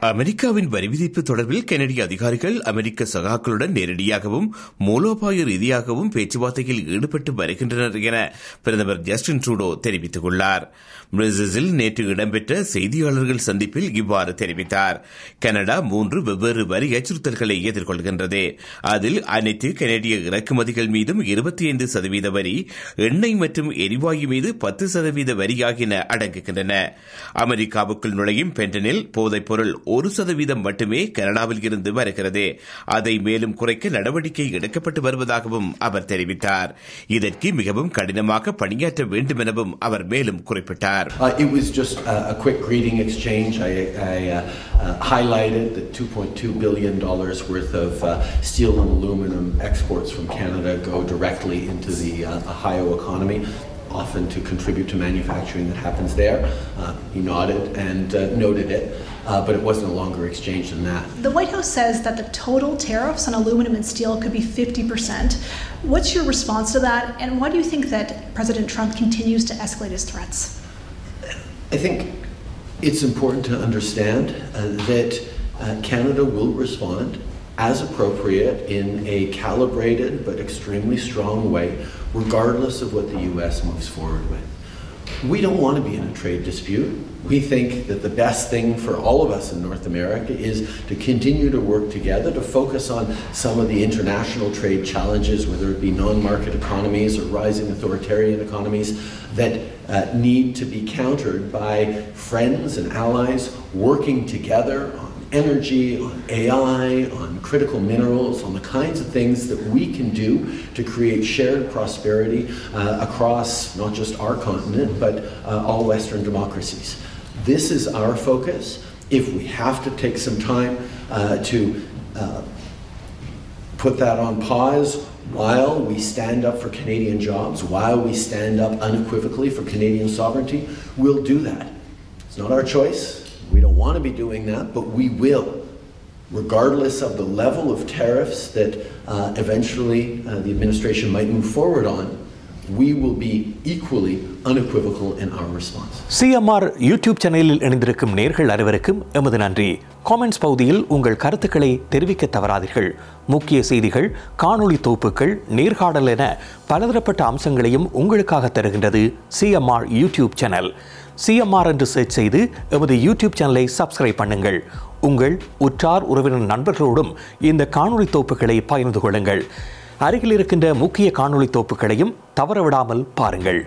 அமெரிக்காவின் வரி விதிப்பு தொடர்பில் கனடிய அதிகாரிகள் அமெரிக்க சகாக்களுடன் நேரடியாகவும் மூலோபாய ரீதியாகவும் பேச்சுவார்த்தையில் ஈடுபட்டு வருகின்றனர் என பிரதமர் ஜஸ்டின் ட்ரூடோ தெரிவித்துள்ளார். பிரசல்ஸில் நேற்று இடம்பெற்ற செய்தியாளர்கள் சந்திப்பில் இவ்வாறு தெரிவித்தார். கனடா 3 வெவ்வேறு வரி அச்சுறுத்தல்களை எதிர்கொள்கின்றது. அதில் அனைத்து கனடிய இறக்குமதிகள் மீதும் 25% வரி, எண்ணெய் மற்றும் எரிவாயு மீது 10% வரி ஆகியன அடங்குகின்றன. அமெரிக்காவுக்குள் நுழையும் பென்டனில் போதைப் பொருள் 1% மட்டுமே கனடாவில் இருந்து வருகிறது. அதை மேலும் குறைக்க நடவடிக்கை எடுக்கப்பட்டு வருவதாகவும் அவர் தெரிவித்தார். இதற்கு மிகவும் கடினமாக பணியாற்ற வேண்டும் எனவும் அவர் மேலும் குறிப்பிட்டார். It was just a quick greeting exchange. I highlighted that $2.2 billion worth of steel and aluminum exports from Canada go directly into the Ohio economy, often to contribute to manufacturing that happens there. He nodded and noted it, but it wasn't a longer exchange than that. The White House says that the total tariffs on aluminum and steel could be 50%. What's your response to that, and why do you think that President Trump continues to escalate his threats? I think it's important to understand that Canada will respond as appropriate in a calibrated but extremely strong way, regardless of what the U.S. moves forward with. We don't want to be in a trade dispute. We think that the best thing for all of us in North America is to continue to work together, to focus on some of the international trade challenges, whether it be non-market economies or rising authoritarian economies, that need to be countered by friends and allies working together on energy, on AI, on critical minerals, on the kinds of things that we can do to create shared prosperity across not just our continent, but all Western democracies. This is our focus. If we have to take some time to put that on pause while we stand up for Canadian jobs, while we stand up unequivocally for Canadian sovereignty, we'll do that. It's not our choice. We don't want to be doing that, but we will, regardless of the level of tariffs that eventually the administration might move forward on. We will be equally unequivocal in our response. CMR YouTube சேனலில் இணைந்திருக்கும் நேயர்கள் அனைவருக்கும் எமது நன்றி. Comments பகுதியில் உங்கள் கருத்துக்களை தெரிவிக்க தவறாதீர்கள். முக்கிய செய்திகள், காணொளி தொகுப்புகள், நேர்காணல் என பலதரப்பட்ட அம்சங்களையும் உங்களுக்காக தருகின்றது CMR YouTube சேனல். CMR என்று சர்ச் செய்து எமது யூடியூப் சேனலை சப்ஸ்கிரைப் பண்ணுங்கள். உங்கள் உற்றார் உறவினர் நண்பர்களோடும் இந்த காணொளி தொகுப்புகளை பகிர்ந்து கொள்ளுங்கள். அருகில் இருக்கின்ற முக்கிய காணொளி தொகுப்புகளையும் தவறவிடாமல் பாருங்கள்.